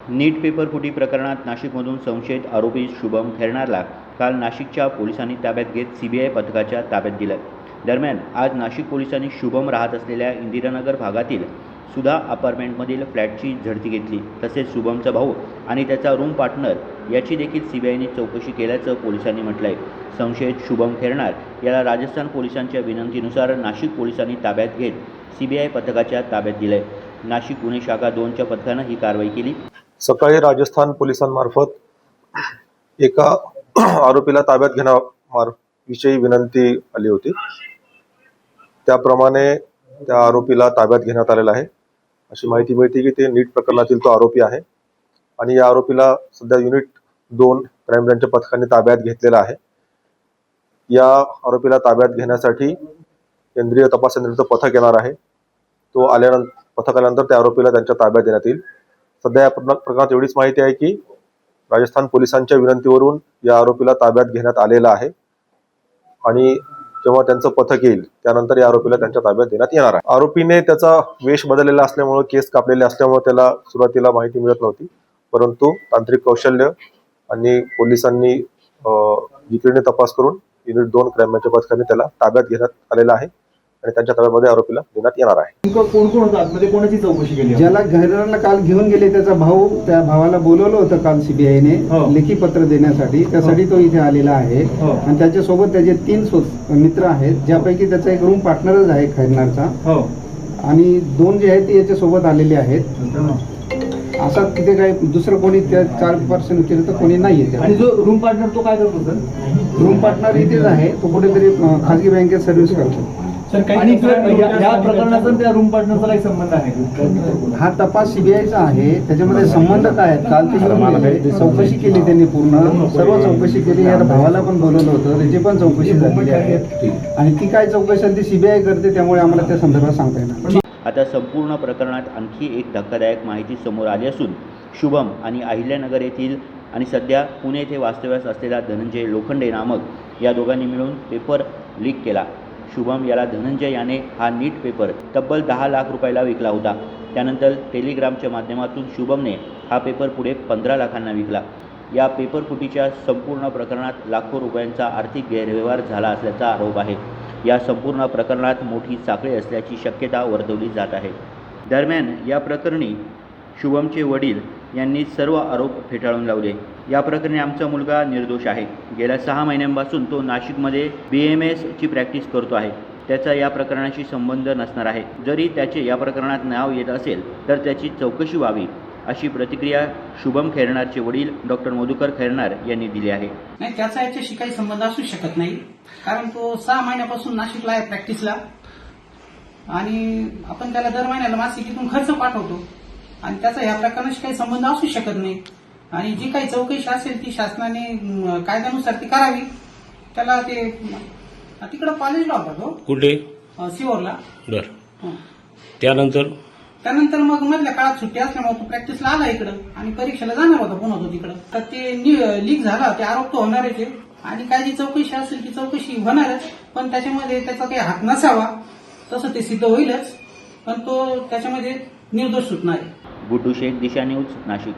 नीट paper फुटी प्रकरणात नाशिकमधून संशयित आरोपी शुभम खैरनारला काल नाशिकच्या पोलिसांनी ताब्यात घेत सीबीआय पथकाच्या ताब्यात दिलं. दरम्यान आज नाशिक पोलिसांनी शुभम राहत असलेल्या इंदिरानगर भागातील सुधा अपार्टमेंटमधील फ्लॅटची झडती घेतली. तसेच शुभमचा भाऊ आणि त्याचा रूम पार्टनर याची देखील सीबीआयने चौकशी केल्याचं पोलिसांनी म्हटलंय. संशयित शुभम खैरनार याला राजस्थान पोलिसांच्या विनंतीनुसार नाशिक पोलिसांनी ताब्यात घेत सीबीआय पथकाच्या ताब्यात दिलंय. नाशिक गुन्हे शाखा 2च्या पथकानं ही कारवाई केली. सकाळी राजस्थान पोलिसांमार्फत एका आरोपीला ताब्यात घेण्याविषयी विनंती आली होती. त्याप्रमाणे त्या आरोपीला ताब्यात घेण्यात आलेला आहे. अशी माहिती मिळते की ते नीट प्रकरणातील तो आरोपी आहे आणि या आरोपीला सध्या युनिट 2 क्राईम ब्रँचच्या पथकाने ताब्यात घेतलेला आहे. या आरोपीला ताब्यात घेण्यासाठी केंद्रीय तपास यंत्रणेचं पथक येणार आहे. तो पथक आल्यानंतर त्या आरोपीला त्यांच्या ताब्यात देण्यात येईल. सध्या या प्रकरणात एवढीच माहिती आहे की राजस्थान पोलिसांच्या विनंतीवरून या आरोपीला ताब्यात घेण्यात आलेला आहे आणि जेव्हा त्यांचं पथक येईल त्यानंतर या आरोपीला त्यांच्या ताब्यात देण्यात येणार आहे. आरोपीने त्याचा वेश बदललेला असल्यामुळे, केस कापलेले असल्यामुळे त्याला सुरुवातीला माहिती मिळत नव्हती, परंतु तांत्रिक कौशल्य आणि पोलिसांनी जिकिरीने तपास करून युनिट 2 क्राईम ब्रँचच्या पथकाने त्याला ताब्यात घेण्यात आलेला आहे आणि त्यांच्या ताब्यामध्ये आरोपीला देण्यात येणार आहे. कोण कोण होतं आतमध्ये, कोणाची चौकशी केली? ज्याला खैरनारला काल घेऊन गेले त्याचा भाऊ, त्या भावाला बोलवलं होतं काल सीबीआयने लेखी पत्र देण्यासाठी. त्यासाठी तो इथे आलेला आहे आणि त्याच्यासोबत त्याचे 3 मित्र आहेत, ज्यापैकी त्याचा एक रूम पार्टनरच आहे खैरनारचा आणि 2 जे आहेत ते याच्यासोबत आलेले आहेत. असा तिथे काही दुसरं कोणी त्या 4% व्यतिरिक्त कोणी नाहीये. आणि जो रूम पार्टनर तो काय करतो सर? रूम पार्टनर इथेच आहे, तो कुठेतरी खाजगी बँकेत सर्व्हिस करतो. आणि या प्रकरणाचा त्या रूम पार्टनरचा काही संबंध आहे? हा तपास सीबीआयचा आहे, त्याच्यामध्ये संबंध काय आहेत काल ते चौकशी केली त्यांनी, पूर्ण सर्व चौकशी केली. या भावाला पण बोलवलं होतं, त्याची पण चौकशी झालेली आहे आणि ती काय चौकशी ती सीबीआय करते, त्यामुळे आम्हाला त्या संदर्भात सांगता येणार. आता संपूर्ण प्रकरणात आणखी एक धक्कादायक माहिती समोर आली असून शुभम आणि अहिल्यानगर येथील आणि सध्या पुणे येथे वास्तव्यास असलेला धनंजय लोखंडे नामक या दोघांनी मिळून पेपर लीक केला. शुभम याला धनंजय याने हा नीट पेपर तब्बल 10 लाख रुपयाला विकला होता. त्यानंतर टेलिग्रामच्या माध्यमातून शुभमने हा पेपर पुढे 15 लाखांना विकला. या पेपर फुटीच्या संपूर्ण प्रकरणात लाखो रुपयांचा आर्थिक गैरव्यवहार झाला असल्याचा आरोप आहे. या संपूर्ण प्रकरणात मोठी साखळी असल्याची शक्यता वर्तवली जात आहे. दरम्यान या प्रकरणी शुभमचे वडील यांनी सर्व आरोप फेटाळून लावले. या प्रकरणी आमचा मुलगा निर्दोष आहे. गेल्या 6 महिन्यांपासून तो नाशिकमध्ये BMSची प्रॅक्टिस करतो आहे. त्याचा या प्रकरणाशी संबंध नसणार आहे. जरी त्याचे या प्रकरणात नाव येत असेल तर त्याची चौकशी व्हावी, अशी प्रतिक्रिया शुभम खैरनारचे वडील डॉक्टर मधुकर खैरनार यांनी दिली आहे. नाही, त्याचा याच्याशी काही संबंध असू शकत नाही, कारण तो 6 महिन्यापासून नाशिकला आहे प्रॅक्टिसला आणि आपण त्याला दर महिन्याला मासिकीतून खर्च पाठवतो आणि त्याचा या प्रकरणाशी काही संबंध असू शकत नाही. आणि जी काही चौकशी असेल ती शासनाने कायद्यानुसार ती करावी. त्याला ते तिकडं कॉलेजला होता तो, कुठे? सिओरला. बर. त्यानंतर मग मधल्या काळात सुट्टी असल्यामुळे तो प्रॅक्टिसला आला इकडं आणि परीक्षेला जाणार होता पुन्हा तो तिकडं. तर ते लीक झाला, ते आरोप तो होणारच आहे आणि काय जी चौकशी असेल ती चौकशी होणारच, पण त्याच्यामध्ये त्याचा काही हात नसावा तसं ते सिद्ध होईलच, पण तो त्याच्यामध्ये निर्दोष सुटणार आहे. गुड्डू शेख, दिशा न्यूज, नाशिक.